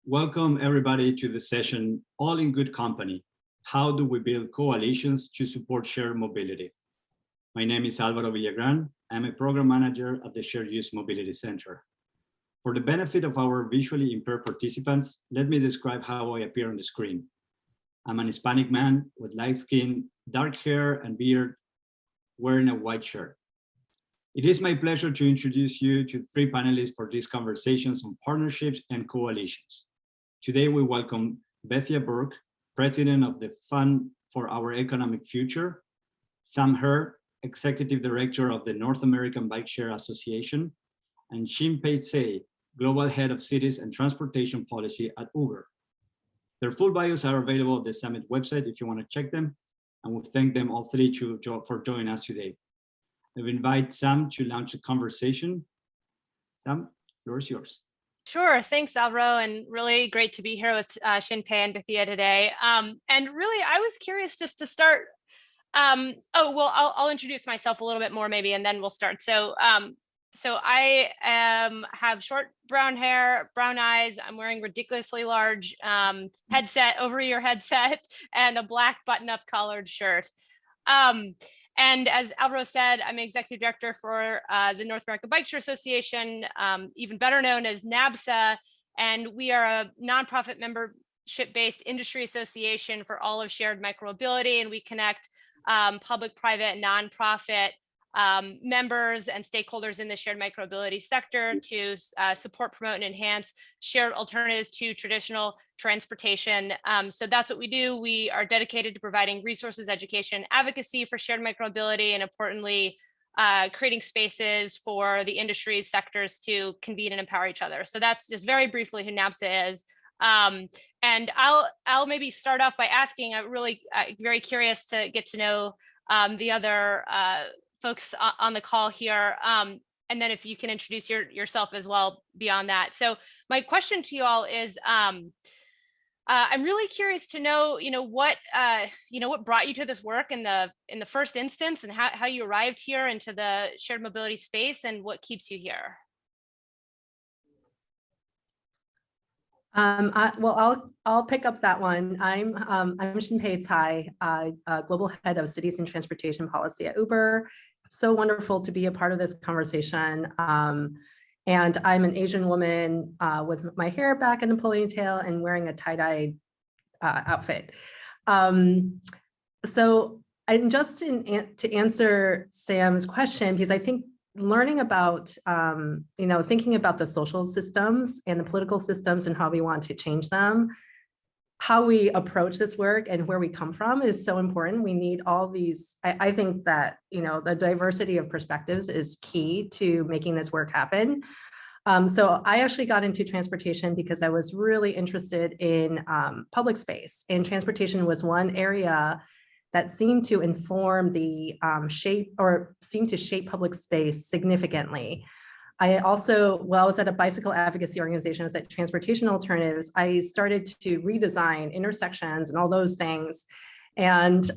Welcome everybody to the session, All in Good Company. How do we build coalitions to support shared mobility? My name is Álvaro Villagran. I'm a program manager at the Shared Use Mobility Center. For the benefit of our visually impaired participants, let me describe how I appear on the screen. I'm an Hispanic man with light skin, dark hair and beard, wearing a white shirt. It is my pleasure to introduce you to three panelists for these conversations on partnerships and coalitions. Today, we welcome Bethia Burke, President of the Fund for Our Economic Future, Herr, Executive Director of the North American Bikeshare Association, and Shin-pei Tsay, Global Head of Cities and Transportation Policy at Uber. Their full bios are available at the Summit website if you want to check them, and we thank them all three for joining us today. I invite Sam to launch a conversation. Sam, the floor is yours. Sure, thanks, Alvaro, and really great to be here with Shin-pei and Bethia today. And really, I was curious just to start. I'll introduce myself a little bit more maybe, and then we'll start. So I have short brown hair, brown eyes. I'm wearing ridiculously large over-ear headset, and a black button-up collared shirt. And as Alvaro said, I'm executive director for the North American Bikeshare Association, even better known as Napsa, and we are a nonprofit membership-based industry association for all of shared micromobility, and we connect public-private, nonprofit members and stakeholders in the shared micromobility sector to support, promote, and enhance shared alternatives to traditional transportation. So that's what we do. We are dedicated to providing resources, education, advocacy for shared micromobility, and importantly, creating spaces for the industry sectors to convene and empower each other. So that's just very briefly who Napsa is. And I'll maybe start off by asking, I'm really very curious to get to know the other folks on the call here. And then if you can introduce yourself as well beyond that. So my question to you all is, I'm really curious to know, what brought you to this work in the first instance, and how you arrived here into the shared mobility space, and what keeps you here. I'll pick up that one. I'm Shin-pei Tsay, Global Head of Cities and Transportation Policy at Uber. So wonderful to be a part of this conversation. And I'm an Asian woman with my hair back in the ponytail and wearing a tie-dye outfit. So I'm just to answer Sam's question, because I think learning about, thinking about the social systems and the political systems and how we want to change them, how we approach this work and where we come from is so important. We need all these, I think that, the diversity of perspectives is key to making this work happen. So I actually got into transportation because I was really interested in public space, and transportation was one area that seemed to inform the seemed to shape public space significantly. I also, while I was at a bicycle advocacy organization, I was at Transportation Alternatives, I started to redesign intersections and all those things. And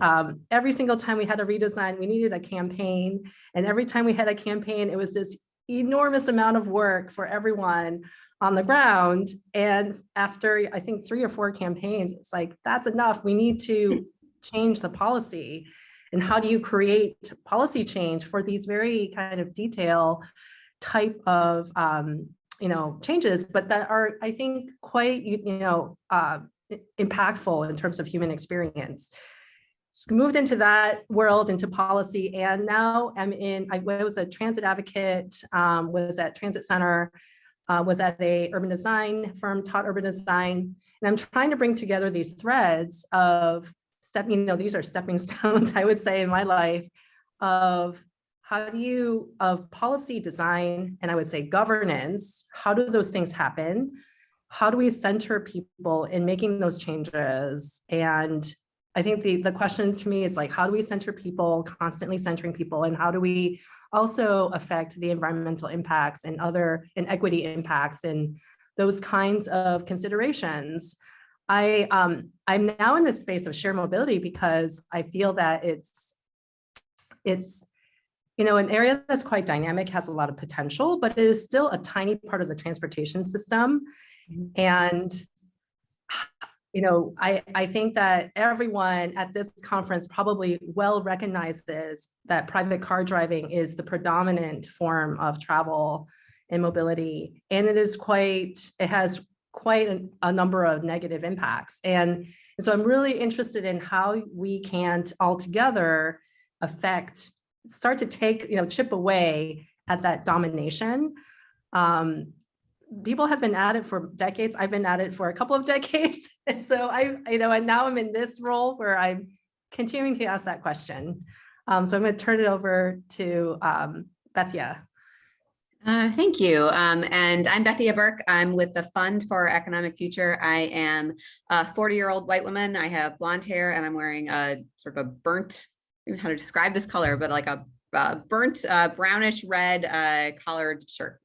every single time we had a redesign, we needed a campaign. And every time we had a campaign, it was this enormous amount of work for everyone on the ground. And after, I think, 3 or 4 campaigns, it's like, that's enough. We need to change the policy. And how do you create policy change for these very kind of detail type of changes, but that are, I think, quite impactful in terms of human experience. Moved into that world, into policy, and now I was a transit advocate, was at Transit Center, was at a urban design firm, taught urban design, and I'm trying to bring together these threads of these are stepping stones, I would say, in my life, of policy design, and I would say governance. How do those things happen? How do we center people in making those changes? And I think the question to me is like, how do we center people, constantly centering people, and how do we also affect the environmental impacts and equity impacts and those kinds of considerations? I'm now in the space of shared mobility because I feel that it's an area that's quite dynamic, has a lot of potential, but it is still a tiny part of the transportation system. And I think that everyone at this conference probably well recognizes that private car driving is the predominant form of travel and mobility. And it has quite a number of negative impacts. And so I'm really interested in how we can all together start to chip away at that domination. People have been at it for decades. I've been at it for a couple of decades. And so and now I'm in this role where I'm continuing to ask that question. So I'm going to turn it over to Bethia. Thank you. And I'm Bethia Burke. I'm with the Fund for Our Economic Future. I am a 40-year-old white woman. I have blonde hair and I'm wearing a sort of a burnt, I don't know how to describe this color, but like a burnt brownish red collared shirt.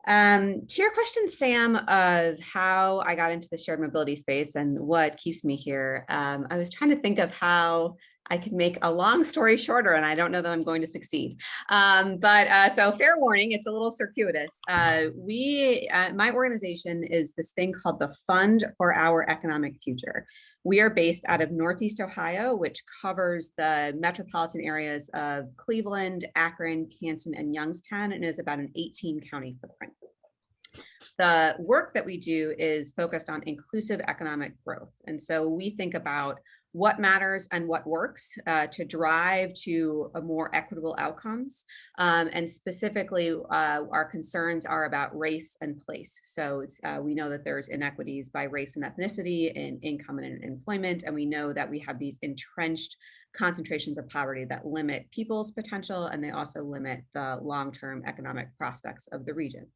To your question, Sam, of how I got into the shared mobility space and what keeps me here, I was trying to think of how I could make a long story shorter, and I don't know that I'm going to succeed. So fair warning, it's a little circuitous. My organization is this thing called the Fund for Our Economic Future. We are based out of Northeast Ohio, which covers the metropolitan areas of Cleveland, Akron, Canton, and Youngstown, and is about an 18-county footprint. The work that we do is focused on inclusive economic growth. And so we think about what matters and what works to drive to a more equitable outcomes. And specifically, our concerns are about race and place. So we know that there's inequities by race and ethnicity in income and in employment. And we know that we have these entrenched concentrations of poverty that limit people's potential, and they also limit the long-term economic prospects of the region.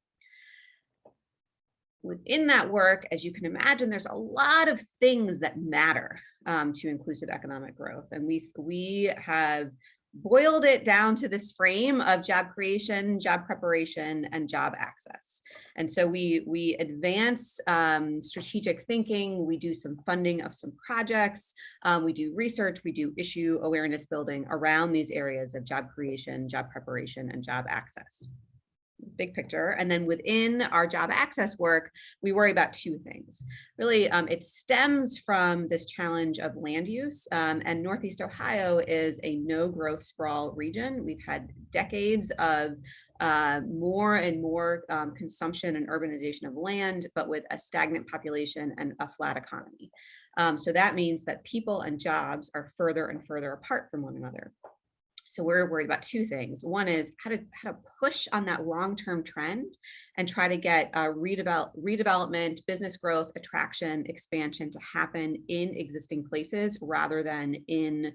Within that work, as you can imagine, there's a lot of things that matter to inclusive economic growth. And we have boiled it down to this frame of job creation, job preparation, and job access. And so we advance strategic thinking, we do some funding of some projects, we do research, we do issue awareness building around these areas of job creation, job preparation, and job access. Big picture. And then within our job access work, we worry about two things. Really, it stems from this challenge of land use, and Northeast Ohio is a no growth sprawl region. We've had decades of more and more consumption and urbanization of land, but with a stagnant population and a flat economy. So that means that people and jobs are further and further apart from one another. So we're worried about two things. One is how to push on that long-term trend and try to get redevelopment, business growth, attraction, expansion to happen in existing places rather than in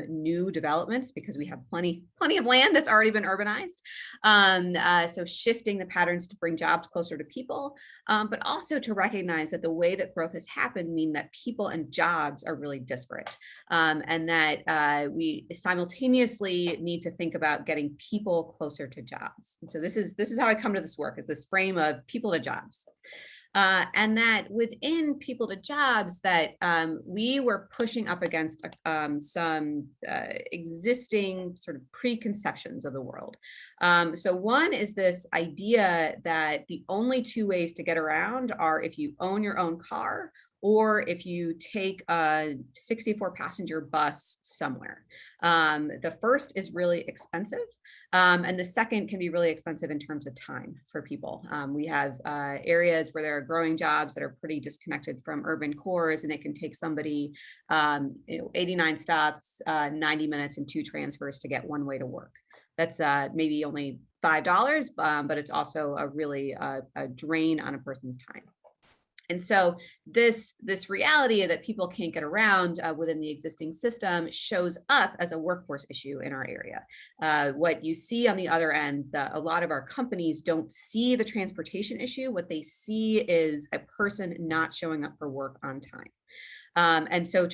new developments, because we have plenty of land that's already been urbanized. So shifting the patterns to bring jobs closer to people, but also to recognize that the way that growth has happened mean that people and jobs are really disparate, and that we simultaneously need to think about getting people closer to jobs. And so this is how I come to this work, is this frame of people to jobs. And that within people to jobs, that we were pushing up against some existing sort of preconceptions of the world. So one is this idea that the only two ways to get around are if you own your own car or if you take a 64-passenger bus somewhere. The first is really expensive, and the second can be really expensive in terms of time for people. We have areas where there are growing jobs that are pretty disconnected from urban cores, and it can take somebody 89 stops, 90 minutes, and 2 transfers to get one way to work. That's maybe only $5, but it's also a really a drain on a person's time. And so this reality that people can't get around within the existing system shows up as a workforce issue in our area. What you see on the other end, a lot of our companies don't see the transportation issue. What they see is a person not showing up for work on time. And so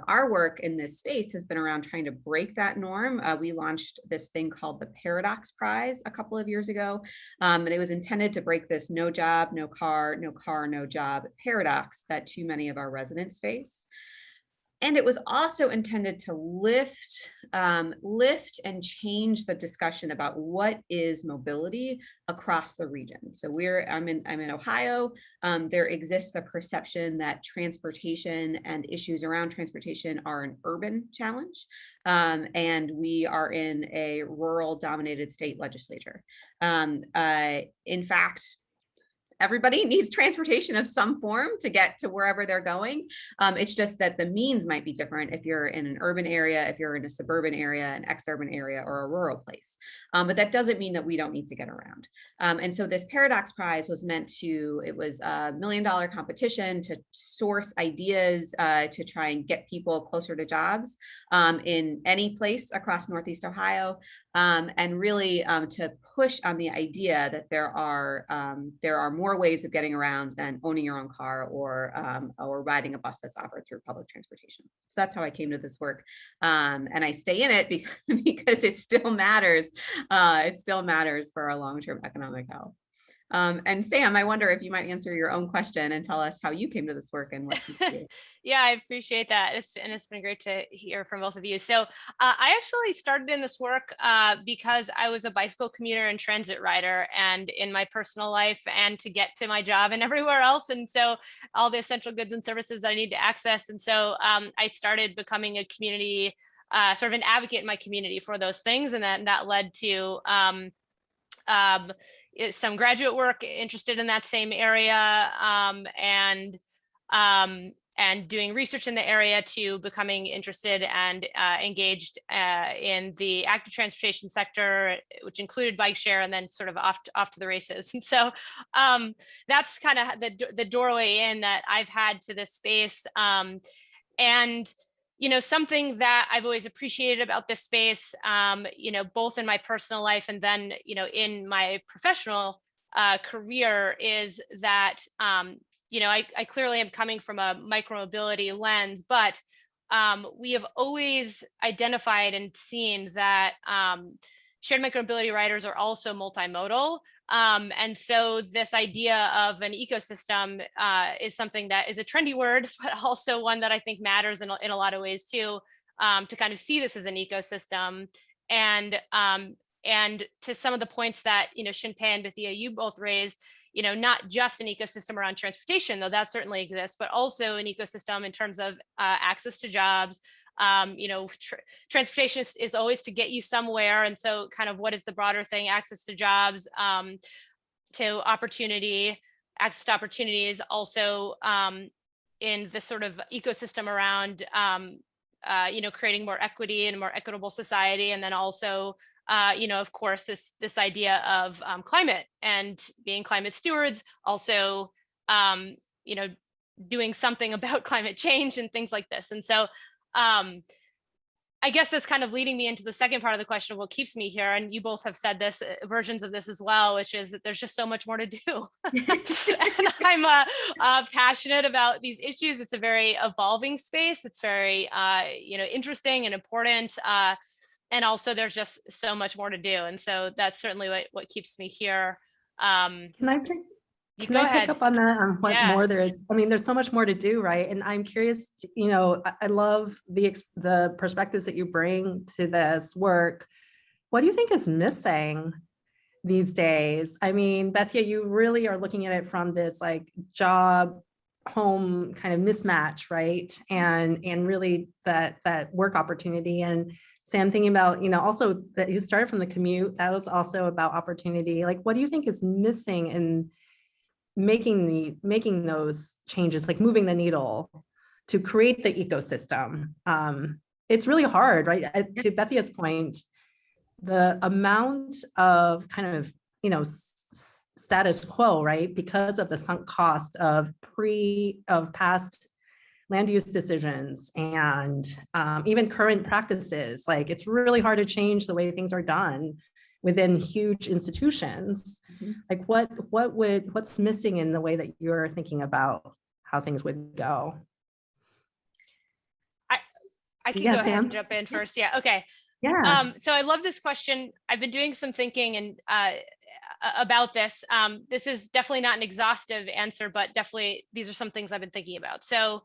our work in this space has been around trying to break that norm. We launched this thing called the Paradox Prize a couple of years ago. And it was intended to break this no job, no car, no job paradox that too many of our residents face. And it was also intended to lift and change the discussion about what is mobility across the region. So I'm in Ohio. There exists a perception that transportation and issues around transportation are an urban challenge, and we are in a rural-dominated state legislature. In fact, everybody needs transportation of some form to get to wherever they're going. It's just that the means might be different if you're in an urban area, if you're in a suburban area, an exurban area, or a rural place. But that doesn't mean that we don't need to get around. And so this Paradox Prize was it was a $1 million competition to source ideas to try and get people closer to jobs in any place across Northeast Ohio. And really to push on the idea that there are more ways of getting around than owning your own car or riding a bus that's offered through public transportation. So that's how I came to this work, and I stay in it because it still matters. It still matters for our long-term economic health. And Sam, I wonder if you might answer your own question and tell us how you came to this work and what you do. Yeah, I appreciate that. It's been great to hear from both of you. So I actually started in this work because I was a bicycle commuter and transit rider, and in my personal life and to get to my job and everywhere else. And so all the essential goods and services that I need to access. And so I started becoming a community, sort of an advocate in my community for those things. And then that led to some graduate work interested in that same area, and doing research in the area, to becoming interested and engaged in the active transportation sector, which included Bikeshare, and then sort of off to the races. And so that's kind of the doorway in that I've had to this space. And something that I've always appreciated about this space, both in my personal life and then, in my professional career, is that, I clearly am coming from a micromobility lens, but we have always identified and seen that shared micromobility riders are also multimodal. And so this idea of an ecosystem is something that is a trendy word, but also one that I think matters in a lot of ways too, to kind of see this as an ecosystem. And to some of the points that, Shin-pei and Bethia, you both raised, not just an ecosystem around transportation, though that certainly exists, but also an ecosystem in terms of access to jobs. Transportation is always to get you somewhere. And so kind of what is the broader thing? Access to jobs, to opportunity, access to opportunities, also in the sort of ecosystem around, creating more equity and more equitable society. And then also, of course, this idea of climate and being climate stewards, also, doing something about climate change and things like this. And so I guess that's kind of leading me into the second part of the question of what keeps me here. And you both have said this, versions of this as well, which is that there's just so much more to do. And I'm passionate about these issues. It's a very evolving space. It's very, interesting and important. And also there's just so much more to do. And so that's certainly what keeps me here. Can I Go ahead. pick up on that? What more there is? I mean, there's so much more to do, right? And I'm curious, I love the perspectives that you bring to this work. What do you think is missing these days? I mean, Bethia, you really are looking at it from this like job home kind of mismatch, right? And really that work opportunity. And Sam, thinking about, also that you started from the commute, that was also about opportunity. Like, what do you think is missing in making those changes, like moving the needle to create the ecosystem? It's really hard, right? To Bethia's point, the amount of kind of, status quo, right? Because of the sunk cost of past land use decisions and even current practices. Like, it's really hard to change the way things are done within huge institutions. Mm-hmm. Like what's missing in the way that you're thinking about how things would go? I can go ahead and jump in first. Yeah. Okay. Yeah. So I love this question. I've been doing some thinking and about this. This is definitely not an exhaustive answer, but definitely these are some things I've been thinking about. So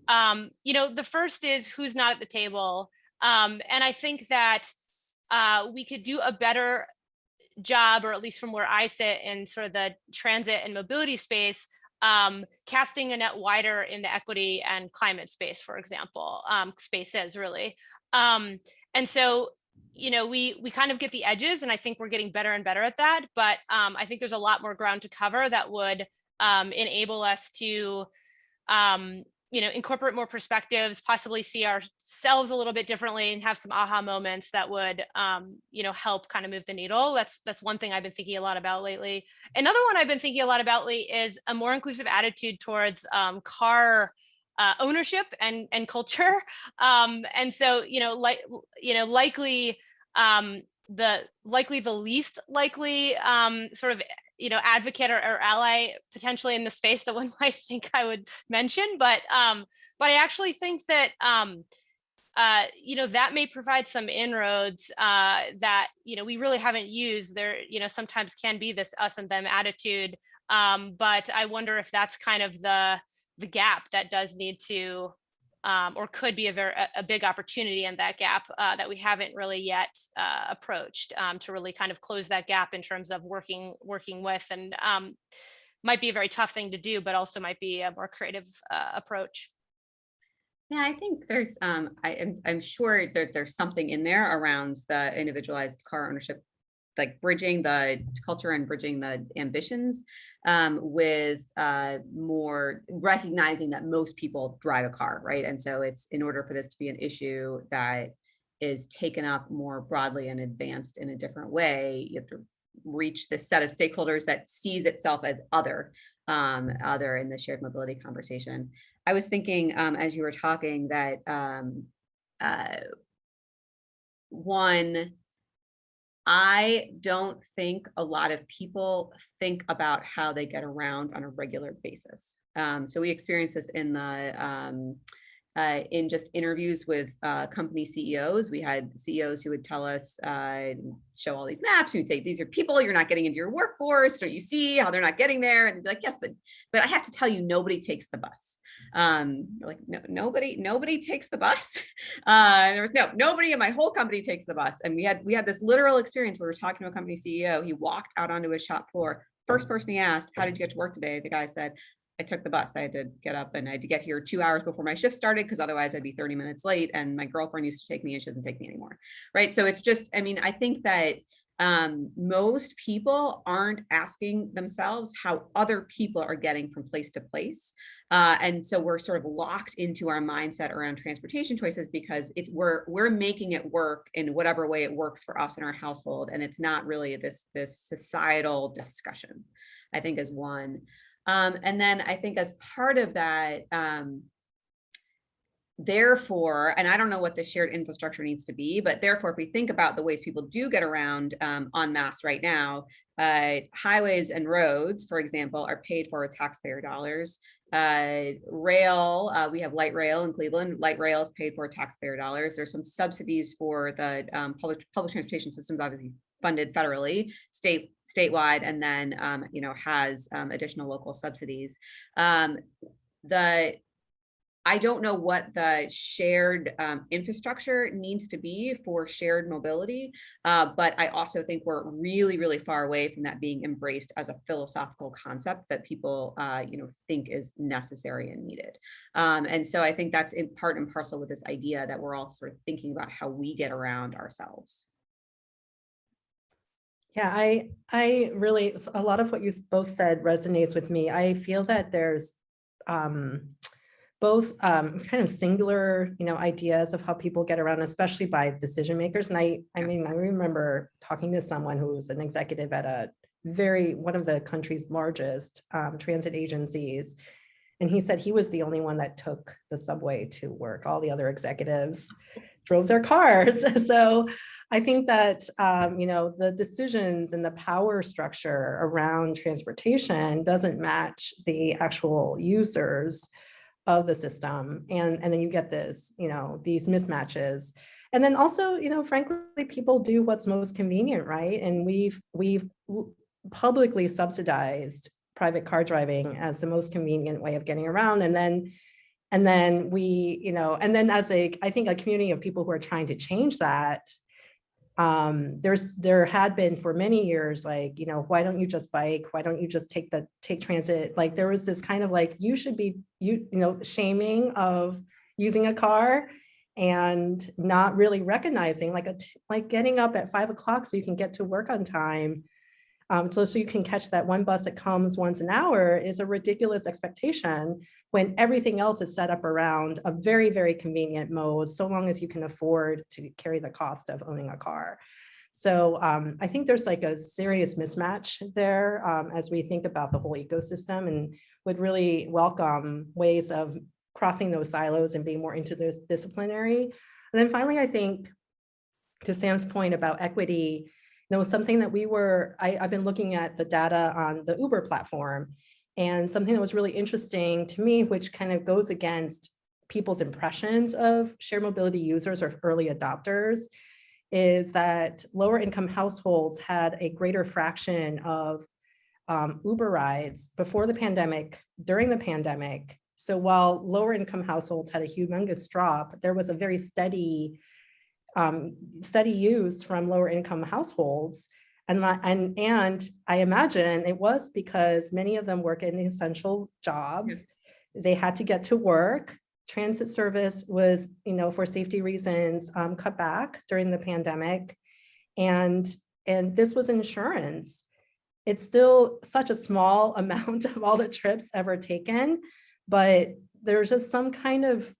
The first is who's not at the table. And I think that we could do a better job, or at least from where I sit in sort of the transit and mobility space, casting a net wider in the equity and climate space, for example, spaces really. And so, we kind of get the edges, and I think we're getting better and better at that. But I think there's a lot more ground to cover that would enable us to incorporate more perspectives, possibly see ourselves a little bit differently, and have some aha moments that would, help kind of move the needle. That's one thing I've been thinking a lot about lately. Another one I've been thinking a lot about lately is a more inclusive attitude towards car ownership and culture. And so, likely the least likely sort of advocate or ally potentially in the space that one might think I would mention, but I actually think that that may provide some inroads that we really haven't used. There sometimes can be this us and them attitude, but I wonder if that's kind of the gap that does need to or could be a big opportunity in that gap that we haven't really yet approached to really kind of close that gap in terms of working with, and might be a very tough thing to do, but also might be a more creative approach. Yeah, I think there's, I'm sure that there's something in there around the individualized car ownership, like bridging the culture and bridging the ambitions with more recognizing that most people drive a car, right? And so it's, in order for this to be an issue that is taken up more broadly and advanced in a different way, you have to reach this set of stakeholders that sees itself as other in the shared mobility conversation. I was thinking as you were talking that one, I don't think a lot of people think about how they get around on a regular basis. So we experience this in the in just interviews with company CEOs. We had CEOs who would tell us, show all these maps, who'd say, these are people you're not getting into your workforce, or you see how they're not getting there, and be like, yes, but I have to tell you, nobody takes the bus. Like, no, nobody takes the bus. There was nobody in my whole company takes the bus. And we had this literal experience where we were talking to a company CEO. He walked out onto his shop floor. First person he asked, how did you get to work today? The guy said, I took the bus. I had to get up and I had to get here 2 hours before my shift started, because otherwise I'd be 30 minutes late. And my girlfriend used to take me and she doesn't take me anymore. Right. So it's just, I mean, I think that most people aren't asking themselves how other people are getting from place to place. And so we're sort of locked into our mindset around transportation choices because we're making it work in whatever way it works for us in our household. And it's not really this societal discussion, I think, is one. And then I think as part of that, therefore, and I don't know what the shared infrastructure needs to be, but therefore, if we think about the ways people do get around en masse right now, highways and roads, for example, are paid for with taxpayer dollars. Rail, we have light rail in Cleveland. Light rail is paid for taxpayer dollars. There's some subsidies for the public transportation systems, obviously funded federally, statewide, and then has additional local subsidies. I don't know what the shared infrastructure needs to be for shared mobility, but I also think we're really, really far away from that being embraced as a philosophical concept that people, think is necessary and needed. And so I think that's in part and parcel with this idea that we're all sort of thinking about how we get around ourselves. Yeah, I really, a lot of what you both said resonates with me. I feel that there's both kind of singular, ideas of how people get around, especially by decision makers. And I mean, I remember talking to someone who was an executive at one of the country's largest transit agencies. And he said he was the only one that took the subway to work. All the other executives drove their cars. So I think that, the decisions and the power structure around transportation doesn't match the actual users of the system. And then you get this, these mismatches. And then also, frankly, people do what's most convenient, right? And we've publicly subsidized private car driving as the most convenient way of getting around. And then, And then we, and then as I think a community of people who are trying to change that, there had been for many years, like, why don't you just bike? Why don't you just take transit? Like there was this kind of like, you should be, shaming of using a car and not really recognizing like getting up at 5 o'clock so you can get to work on time. So you can catch that one bus that comes once an hour is a ridiculous expectation when everything else is set up around a very, very convenient mode, so long as you can afford to carry the cost of owning a car. So I think there's like a serious mismatch there as we think about the whole ecosystem, and would really welcome ways of crossing those silos and being more interdisciplinary. And then finally, I think to Sam's point about equity, something that I've been looking at the data on the Uber platform, and something that was really interesting to me, which kind of goes against people's impressions of shared mobility users or early adopters, is that lower income households had a greater fraction of Uber rides before the pandemic, during the pandemic. So while lower income households had a humongous drop, there was a very steady use from lower income households. And I imagine it was because many of them work in essential jobs. They had to get to work. Transit service was, for safety reasons, cut back during the pandemic. And this was insurance. It's still such a small amount of all the trips ever taken, but there's just some kind of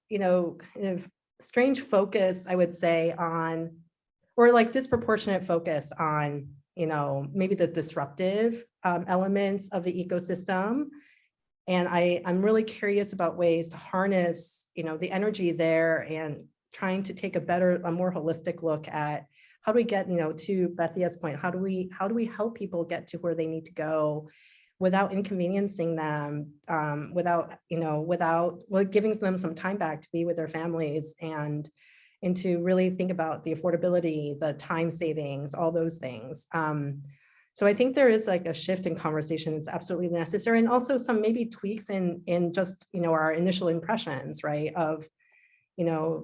strange focus, I would say, on, or like disproportionate focus on, maybe the disruptive elements of the ecosystem. And I'm really curious about ways to harness, the energy there, and trying to take a more holistic look at how do we get, to Bethia's point, how do we help people get to where they need to go without inconveniencing them, without giving them some time back to be with their families, and to really think about the affordability, the time savings, all those things. So I think there is like a shift in conversation that's absolutely necessary, and also some maybe tweaks in just, our initial impressions, right, of,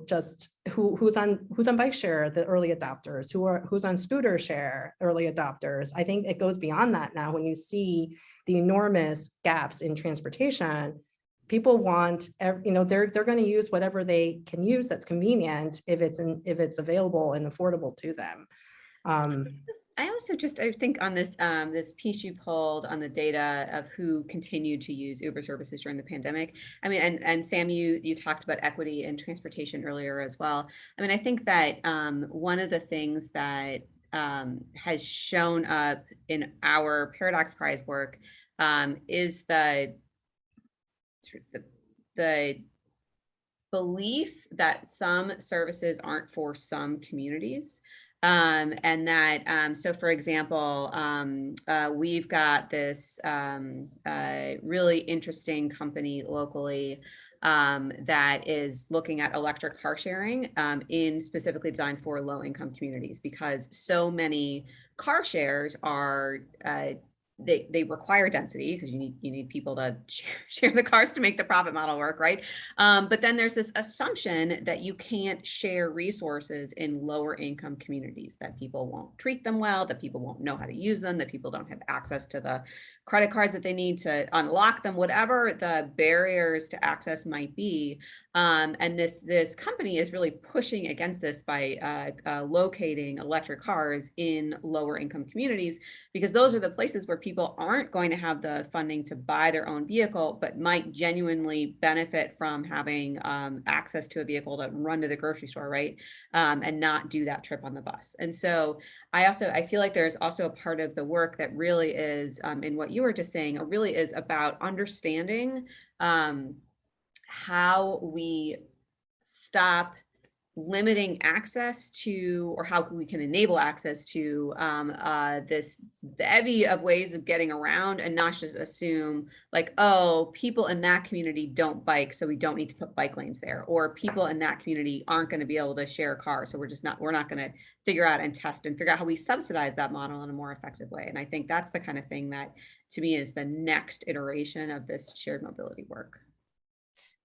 just who's on Bikeshare, the early adopters, who's on scooter share, early adopters. I think it goes beyond that now. When you see the enormous gaps in transportation, people want, they're going to use whatever they can use that's convenient if it's available and affordable to them. I also I think on this this piece you pulled on the data of who continued to use Uber services during the pandemic. I mean, and Sam, you talked about equity in transportation earlier as well. I mean, I think that one of the things that has shown up in our Paradox Prize work is the belief that some services aren't for some communities. And that, so for example, we've got this really interesting company locally that is looking at electric car sharing in specifically designed for low income communities, because so many car shares are they require density, because you need people to share the cars to make the profit model work, right? But then there's this assumption that you can't share resources in lower income communities, that people won't treat them well, that people won't know how to use them, that people don't have access to the credit cards that they need to unlock them, whatever the barriers to access might be. And this company is really pushing against this by locating electric cars in lower income communities, because those are the places where people aren't going to have the funding to buy their own vehicle, but might genuinely benefit from having access to a vehicle to run to the grocery store, right? And not do that trip on the bus. And so I feel like there's also a part of the work that really is in what you were just saying, really is about understanding how we stop limiting access to, or how we can enable access to this bevy of ways of getting around, and not just assume like, oh, people in that community don't bike, so we don't need to put bike lanes there, or people in that community aren't going to be able to share a car, so we're not going to figure out and test and figure out how we subsidize that model in a more effective way. And I think that's the kind of thing that, to me, is the next iteration of this shared mobility work.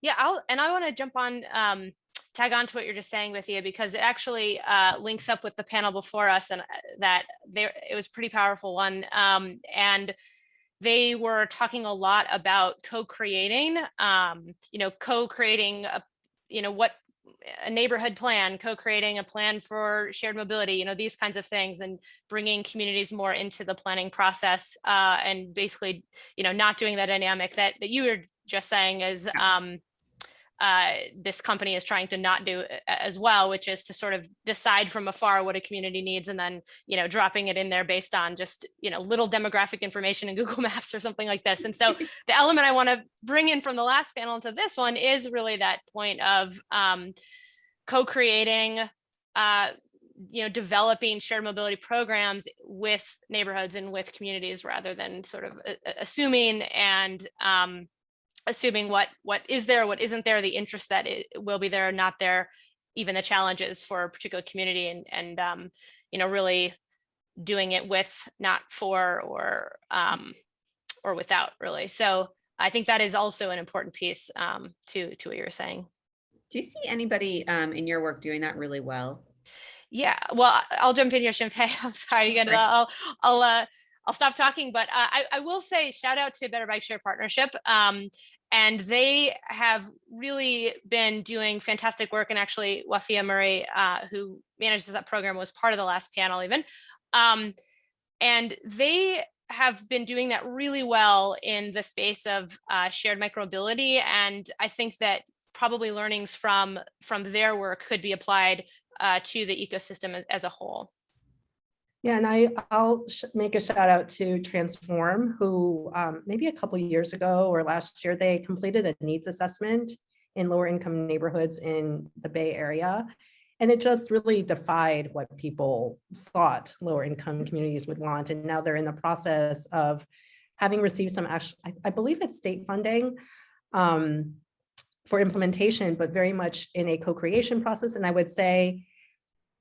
Yeah, I want to jump on, tag on to what you're just saying, Bethia, because it actually links up with the panel before us, and it was a pretty powerful one. And they were talking a lot about co-creating, co-creating a neighborhood plan, co-creating a plan for shared mobility, these kinds of things, and bringing communities more into the planning process, and basically, not doing that dynamic that you were just saying is this company is trying to not do as well, which is to sort of decide from afar what a community needs, and then, dropping it in there based on just, little demographic information in Google Maps or something like this. And so the element I want to bring in from the last panel into this one is really that point of co-creating, developing shared mobility programs with neighborhoods and with communities, rather than sort of assuming and assuming what is there, what isn't there, the interest that it will be there or not there, even the challenges for a particular community, and really doing it with, not for, or without, really. So I think that is also an important piece to what you were saying. Do you see anybody in your work doing that really well? Yeah, well, I'll jump in here, Shin-pei. I'm sorry again. I'll stop talking, but I will say shout out to Better Bikeshare Partnership. And they have really been doing fantastic work. And actually, Wafia Murray, who manages that program, was part of the last panel even. And they have been doing that really well in the space of shared micromobility. And I think that probably learnings from their work could be applied to the ecosystem as a whole. Yeah, and I'll make a shout out to Transform, who maybe a couple of years ago or last year, they completed a needs assessment in lower income neighborhoods in the Bay Area. And it just really defied what people thought lower income communities would want. And now they're in the process of having received some, I believe it's state funding for implementation, but very much in a co-creation process. And I would say,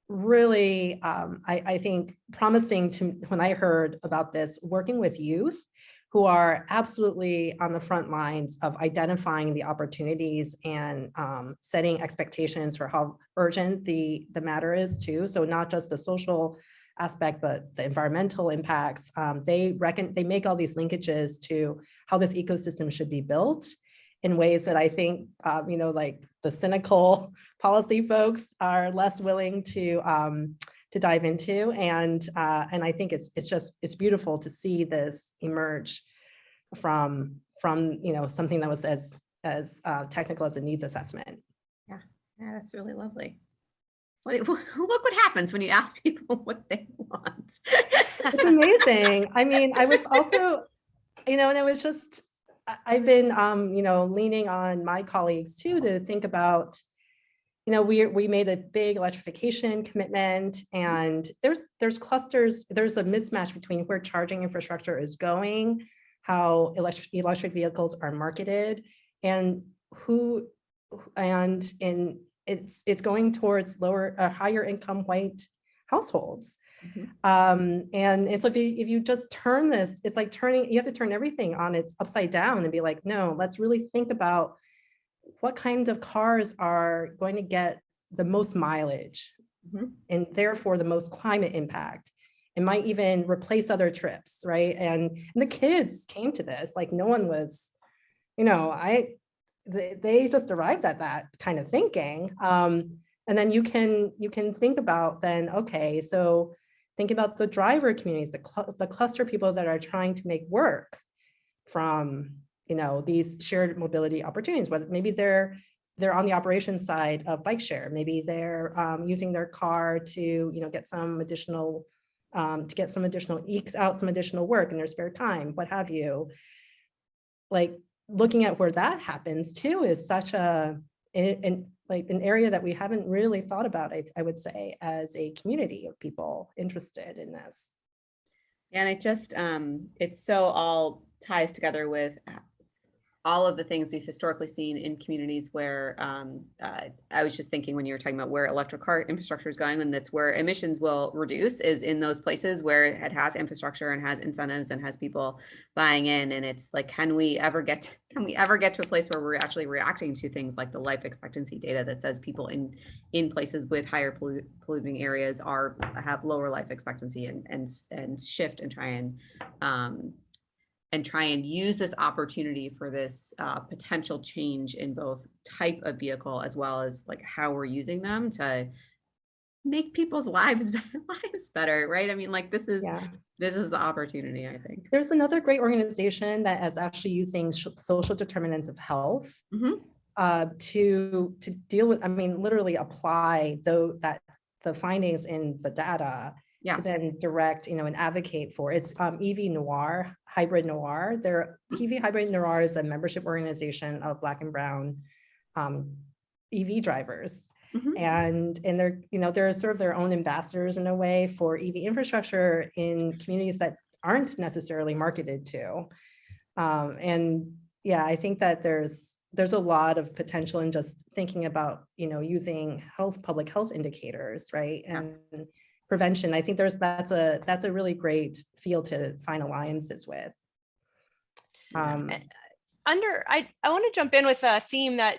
really, I think promising to, when I heard about this, working with youth who are absolutely on the front lines of identifying the opportunities and setting expectations for how urgent the matter is too. So not just the social aspect, but the environmental impacts. They make all these linkages to how this ecosystem should be built in ways that I think, like the cynical policy folks are less willing to dive into. And I think it's beautiful to see this emerge from something that was as technical as a needs assessment. Yeah, that's really lovely. Look what happens when you ask people what they want. It's amazing. I mean, I was also, and it was just, I've been, leaning on my colleagues too to think about, we made a big electrification commitment, and there's clusters, there's a mismatch between where charging infrastructure is going, how electric vehicles are marketed, and it's going towards higher income white households. Mm-hmm. And it's like, if you just turn this, it's like you have to turn everything on its upside down and be like, no, let's really think about what kinds of cars are going to get the most mileage, mm-hmm. and therefore the most climate impact. It might even replace other trips, right? And the kids came to this, like no one was, they just arrived at that kind of thinking. And then you can think about then, okay, so think about the driver communities, the cluster people that are trying to make work from, these shared mobility opportunities, whether maybe they're on the operations side of Bikeshare, maybe they're using their car to, get some additional, ekes out some additional work in their spare time, what have you. Like looking at where that happens too is such an area that we haven't really thought about, I would say, as a community of people interested in this. And it just, it so all ties together with all of the things we've historically seen in communities where I was just thinking when you were talking about where electric car infrastructure is going, and that's where emissions will reduce, is in those places where it has infrastructure and has incentives and has people buying in. And it's like, can we ever get to a place where we're actually reacting to things like the life expectancy data that says people in places with higher polluting areas have lower life expectancy, and shift and try and use this opportunity for this potential change in both type of vehicle as well as like how we're using them to make people's lives better, right? I mean, like this is the opportunity, I think. There's another great organization that is actually using social determinants of health to deal with, I mean, literally apply the findings in the data to then direct, and advocate for. It's EV Noir, Hybrid Noir. EV Hybrid Noir is a membership organization of Black and Brown EV drivers. And they're sort of their own ambassadors in a way for EV infrastructure in communities that aren't necessarily marketed to. I think that there's a lot of potential in just thinking about, using public health indicators, right? And prevention. I think that's a really great field to find alliances with. I want to jump in with a theme that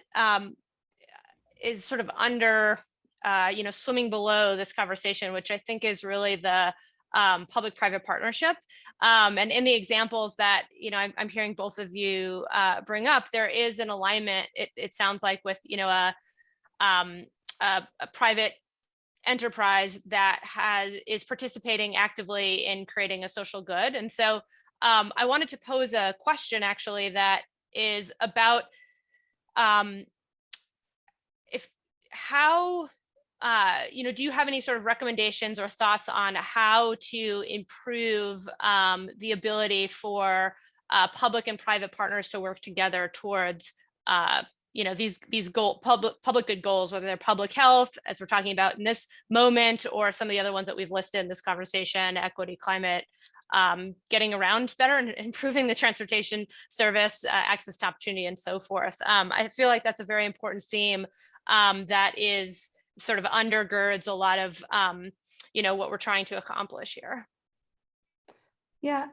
is sort of under, swimming below this conversation, which I think is really the public-private partnership. And in the examples that, I'm hearing both of you bring up, there is an alignment, it sounds like, with, a private enterprise that is participating actively in creating a social good. And so I wanted to pose a question actually that is about do you have any sort of recommendations or thoughts on how to improve the ability for public and private partners to work together towards these public good goals, whether they're public health, as we're talking about in this moment, or some of the other ones that we've listed in this conversation, equity, climate, getting around better and improving the transportation service, access to opportunity, and so forth. I feel like that's a very important theme that is sort of undergirds a lot of what we're trying to accomplish here. Yeah,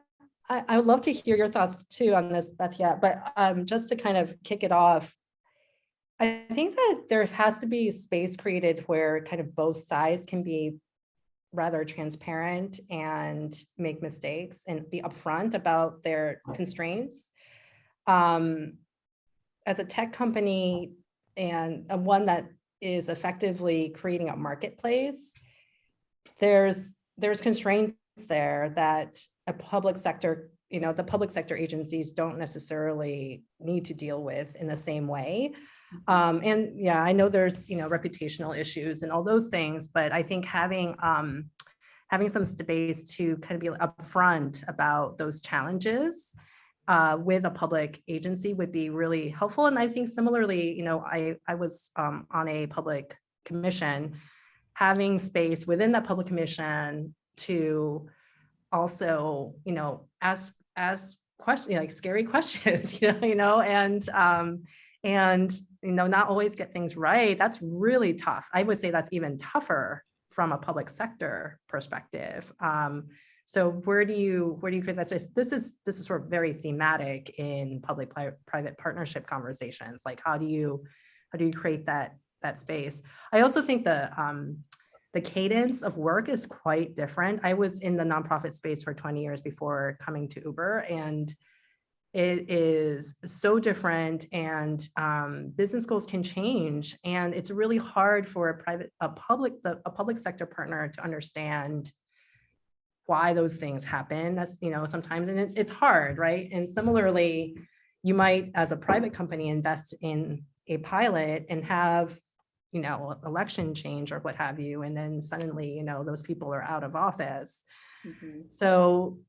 I would love to hear your thoughts too on this, Bethia, but just to kind of kick it off, I think that there has to be space created where kind of both sides can be rather transparent and make mistakes and be upfront about their constraints. As a tech company and one that is effectively creating a marketplace, there's constraints there that a public sector, the public sector agencies don't necessarily need to deal with in the same way. I know there's, reputational issues and all those things, but I think having some space to kind of be upfront about those challenges with a public agency would be really helpful. And I think similarly, I was on a public commission, having space within that public commission to also, ask questions, like scary questions, and not always get things right. That's really tough. I would say that's even tougher from a public sector perspective. So where do you create that space? This is sort of very thematic in public-private partnership conversations. Like how do you create that space? I also think the cadence of work is quite different. I was in the nonprofit space for 20 years before coming to Uber, and it is so different, and business goals can change, and it's really hard for a public sector partner to understand why those things happen. That's sometimes, and it's hard, right? And similarly, you might, as a private company, invest in a pilot and have election change or what have you, and then suddenly those people are out of office. So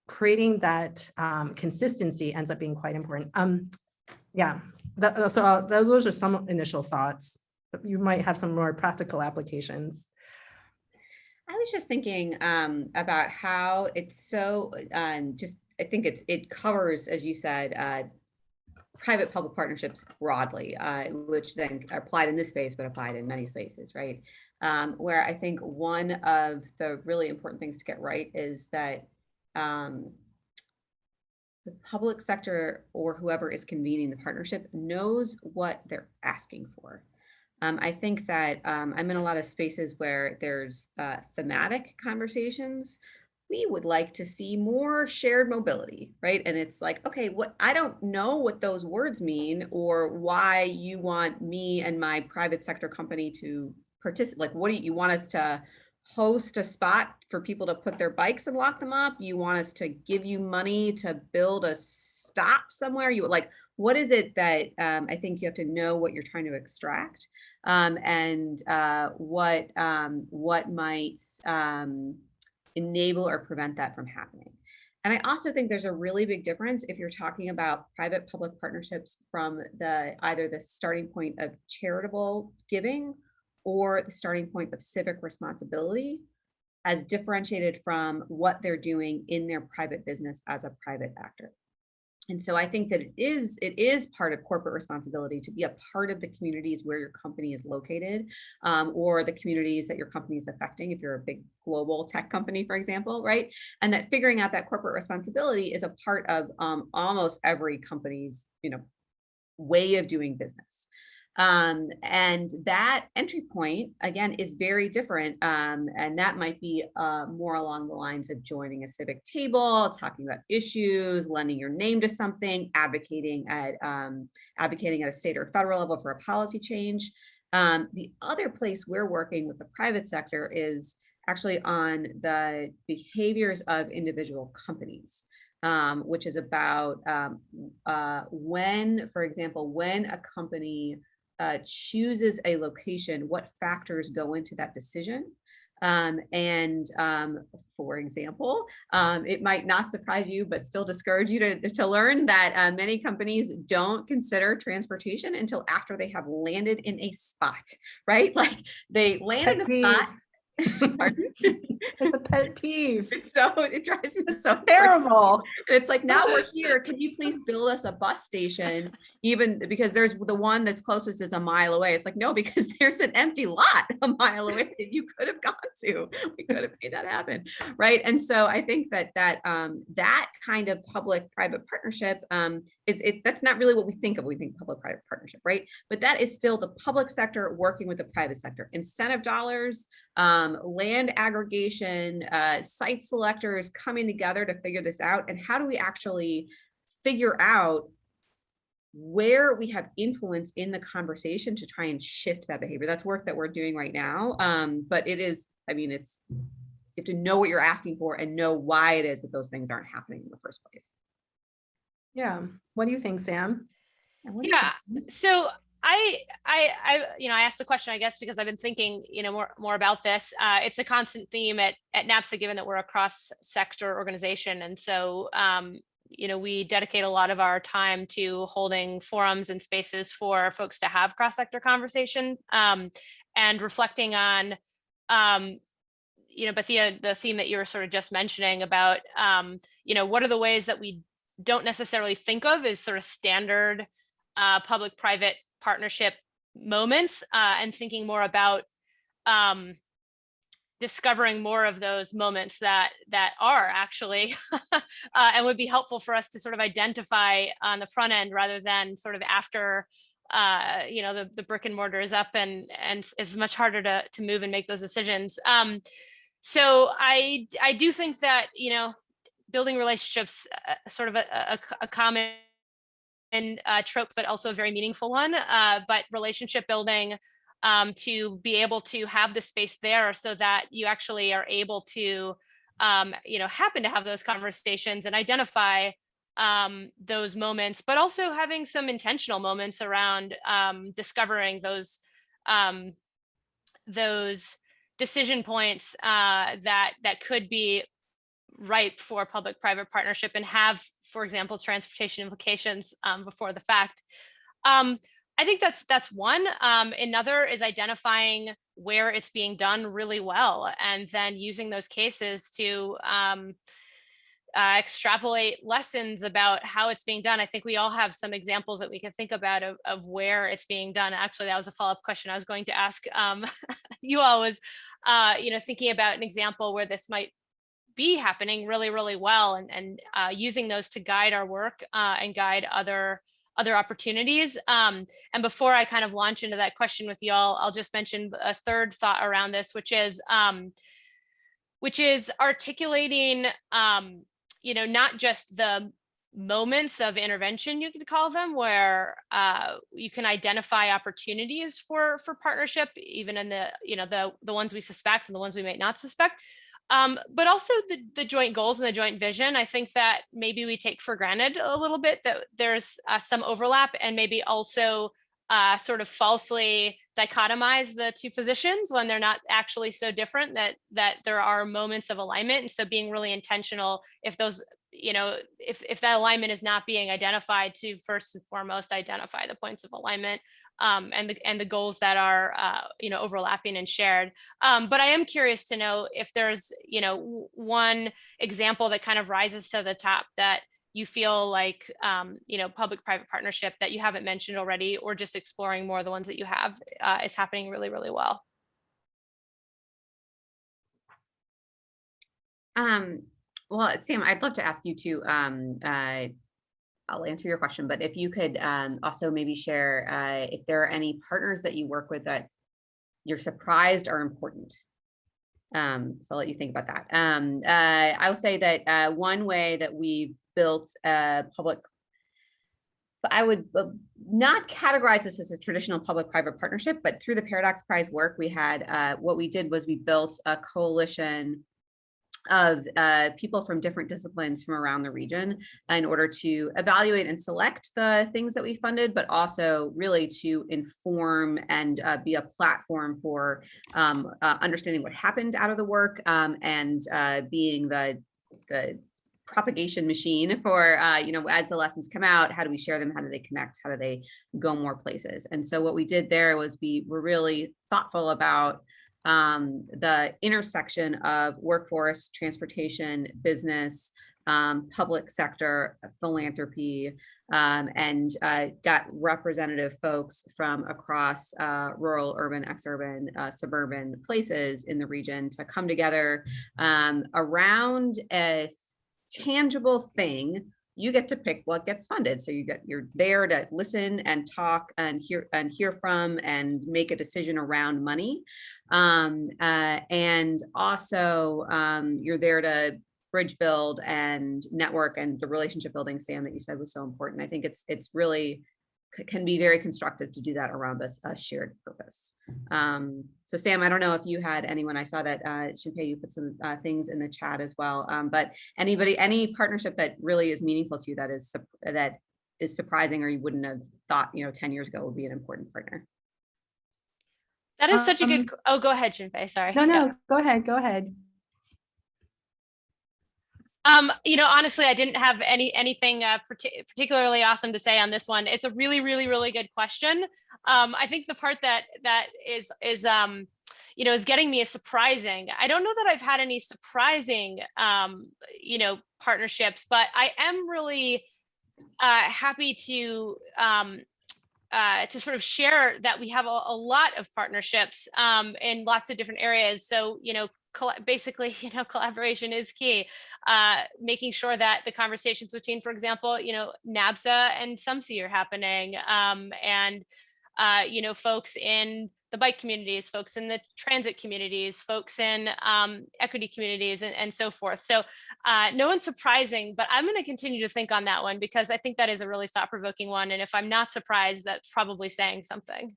creating that consistency ends up being quite important. Those are some initial thoughts, but you might have some more practical applications. I was just thinking about how it's so just think it covers, as you said, private-public partnerships broadly, which then are applied in this space, but applied in many spaces, right? Where I think one of the really important things to get right is that the public sector or whoever is convening the partnership knows what they're asking for. I think that I'm in a lot of spaces where there's thematic conversations. We would like to see more shared mobility, right? And it's like, okay, what, I don't know what those words mean or why you want me and my private sector company to participate. Like, what do you want us to host a spot for people to put their bikes and lock them up? You want us to give you money to build a stop somewhere? You like, what is it that I think you have to know what you're trying to extract, and what might enable or prevent that from happening. And I also think there's a really big difference if you're talking about private-public partnerships from either the starting point of charitable giving or the starting point of civic responsibility, as differentiated from what they're doing in their private business as a private actor. And so I think that it is part of corporate responsibility to be a part of the communities where your company is located, or the communities that your company is affecting, if you're a big global tech company, for example, right? And that figuring out that corporate responsibility is a part of almost every company's, way of doing business. And that entry point, again, is very different. And that might be more along the lines of joining a civic table, talking about issues, lending your name to something, advocating at a state or federal level for a policy change. The other place we're working with the private sector is actually on the behaviors of individual companies. Which is about when, for example, when a company chooses a location, what factors go into that decision. For example, it might not surprise you, but still discourage you to learn that many companies don't consider transportation until after they have landed in a spot, right? Like they land in a spot. It's a pet peeve. It drives me so terrible. And it's like, now we're here. Can you please build us a bus station? Even because there's the one that's closest is a mile away. It's like, no, because there's an empty lot a mile away that you could have gone to. We could have made that happen, right? And so I think that kind of public-private partnership that's not really what we think of. We think public-private partnership, right? But that is still the public sector working with the private sector. Incentive dollars, land aggregation, site selectors coming together to figure this out. And how do we actually figure out where we have influence in the conversation to try and shift that behavior? That's work that we're doing right now. But it is, you have to know what you're asking for and know why it is that those things aren't happening in the first place. Yeah. What do you think, Sam? Yeah. So I asked the question, I guess, because I've been thinking, more about this. It's a constant theme at Napsa, given that we're a cross-sector organization. And so, we dedicate a lot of our time to holding forums and spaces for folks to have cross-sector conversation, and reflecting on, Bethia, the theme that you were sort of just mentioning about, what are the ways that we don't necessarily think of as sort of standard public-private partnership moments, and thinking more about discovering more of those moments that are actually and would be helpful for us to sort of identify on the front end rather than sort of after the brick and mortar is up and it's much harder to move and make those decisions. So I do think that building relationships, sort of a common trope, but also a very meaningful one. But relationship building, to be able to have the space there so that you actually are able to, happen to have those conversations and identify those moments, but also having some intentional moments around discovering those decision points that could be ripe for public-private partnership and have, for example, transportation implications before the fact. I think that's one. Another is identifying where it's being done really well, and then using those cases to extrapolate lessons about how it's being done. I think we all have some examples that we can think about of where it's being done. Actually, that was a follow-up question I was going to ask you all was, thinking about an example where this might be happening really, really well, and using those to guide our work and guide other opportunities. And before I kind of launch into that question with y'all, I'll just mention a third thought around this, which is articulating, not just the moments of intervention, you could call them, where you can identify opportunities for partnership, even in the ones we suspect and the ones we may not suspect, but also the joint goals and the joint vision. I think that maybe we take for granted a little bit that there's some overlap, and maybe also sort of falsely dichotomize the two positions when they're not actually so different, that there are moments of alignment. And so being really intentional, if those, if that alignment is not being identified, to first and foremost identify the points of alignment and the goals that are overlapping and shared. But I am curious to know if there's one example that kind of rises to the top that you feel like public-private partnership that you haven't mentioned already, or just exploring more of the ones that you have, is happening really, really well. Well, Sam, I'd love to ask you to, I'll answer your question, but if you could also maybe share if there are any partners that you work with that you're surprised are important. So I'll let you think about that. I will say that one way that we've built a public, but I would not categorize this as a traditional public-private partnership, but through the Paradox Prize work, we had, what we did was we built a coalition of people from different disciplines from around the region in order to evaluate and select the things that we funded, but also really to inform and be a platform for understanding what happened out of the work, and being the propagation machine for, as the lessons come out, how do we share them? How do they connect? How do they go more places? And so what we did there was we were really thoughtful about the intersection of workforce, transportation, business, public sector, philanthropy, and got representative folks from across rural, urban, exurban, suburban places in the region to come together around a tangible thing. You get to pick what gets funded. So you're there to listen and talk and hear from and make a decision around money. And also you're there to bridge build and network, and the relationship building, Sam, that you said was so important. I think it's really can be very constructive to do that around a shared purpose. So Sam, I don't know if you had anyone, I saw that Shin-pei, you put some things in the chat as well, but any partnership that really is meaningful to you that is surprising, or you wouldn't have thought 10 years ago would be an important partner? That is such a good, oh, go ahead, Shin-pei, sorry. No, go ahead. Honestly, I didn't have anything particularly awesome to say on this one. It's a really, really, really good question. I think the part that is getting me is surprising. I don't know that I've had any surprising, partnerships, but I am really happy to sort of share that we have a lot of partnerships in lots of different areas. So, basically, collaboration is key. Making sure that the conversations between, for example, Napsa and Tsay are happening, and folks in the bike communities, folks in the transit communities, folks in equity communities, and so forth. So no one's surprising, but I'm going to continue to think on that one, because I think that is a really thought-provoking one. And if I'm not surprised, that's probably saying something.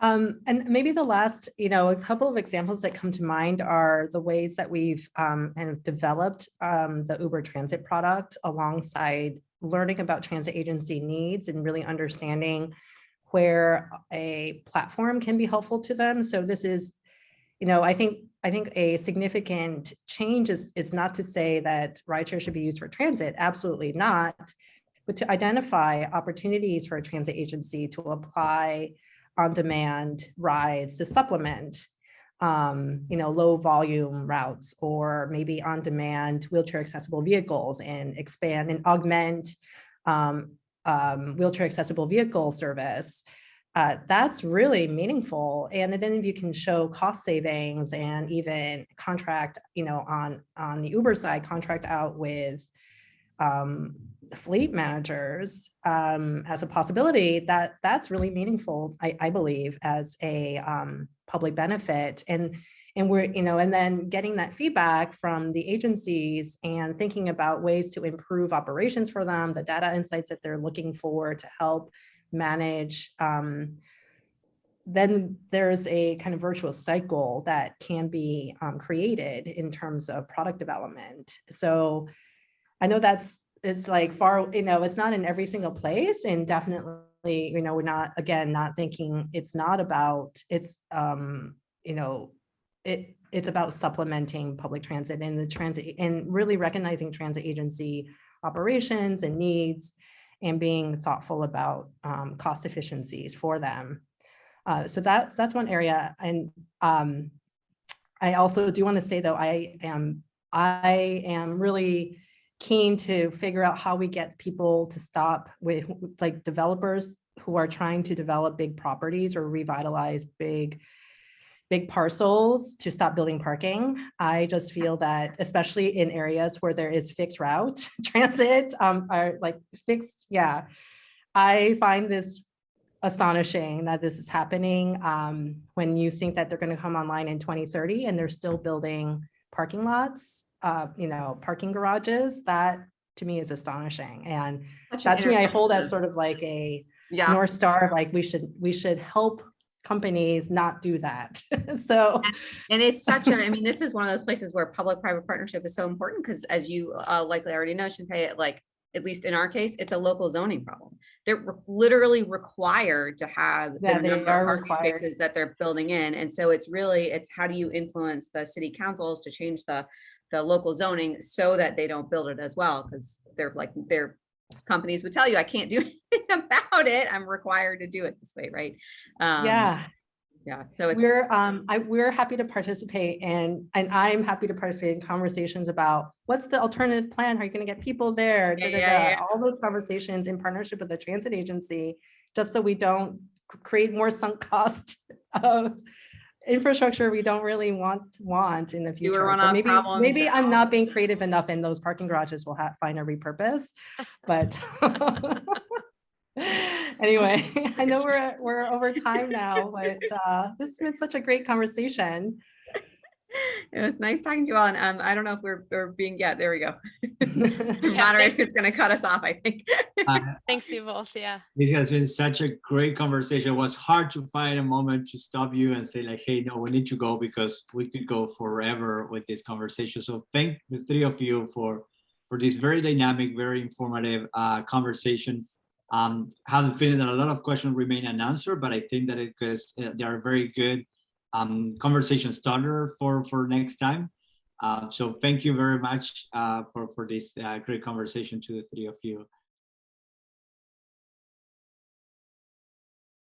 And maybe the last, a couple of examples that come to mind are the ways that we've kind of developed the Uber Transit product alongside learning about transit agency needs and really understanding where a platform can be helpful to them. So this is, I think a significant change is not to say that rideshare should be used for transit, absolutely not, but to identify opportunities for a transit agency to apply on-demand rides to supplement low volume routes, or maybe on-demand wheelchair accessible vehicles, and expand and augment wheelchair accessible vehicle service. That's really meaningful. And then if you can show cost savings and even contract, on the Uber side, contract out with fleet managers as a possibility, that's really meaningful, I believe, as a public benefit. And we're, and then getting that feedback from the agencies and thinking about ways to improve operations for them, the data insights that they're looking for to help manage. Then there's a kind of virtuous cycle that can be created in terms of product development. So I know it's like far, it's not in every single place, and definitely, we're not thinking it's not about, it's, it's about supplementing public transit and the transit, and really recognizing transit agency operations and needs, and being thoughtful about cost efficiencies for them. So that's one area. And I also do want to say, though, I am really keen to figure out how we get people to stop with, like, developers who are trying to develop big properties or revitalize big parcels, to stop building parking. I just feel that, especially in areas where there is fixed route transit, are like fixed. Yeah, I find this astonishing that this is happening when you think that they're going to come online in 2030 and they're still building parking lots, parking garages. That to me is astonishing. And that to me, I hold as sort of like a North Star, like we should help companies not do that. So, and it's such a, this is one of those places where public-private partnership is so important, because as you likely already know, Shin-pei, like, at least in our case, it's a local zoning problem. They're literally required to have the number of parking spaces that they're building in. And so it's how do you influence the city councils to change the local zoning so that they don't build it as well? Because their companies would tell you, I can't do anything about it. I'm required to do it this way, right? So it's, we're happy to participate, and I'm happy to participate in conversations about what's the alternative plan. How are you going to get people there? All those conversations in partnership with the transit agency, just so we don't create more sunk cost of infrastructure we don't really want in the future. Maybe I'm not being creative enough, and those parking garages will find a repurpose. But anyway, I know we're over time now, but this has been such a great conversation. It was nice talking to you all. And I don't know if we're being, there we go. Moderator's going to cut us off, I think. Thanks you both. Yeah. This has been such a great conversation. It was hard to find a moment to stop you and say, like, hey, no, we need to go, because we could go forever with this conversation. So thank the three of you for this very dynamic, very informative conversation. I have the feeling that a lot of questions remain unanswered, but I think that because they are very good conversation starter for next time. So thank you very much for this great conversation to the three of you.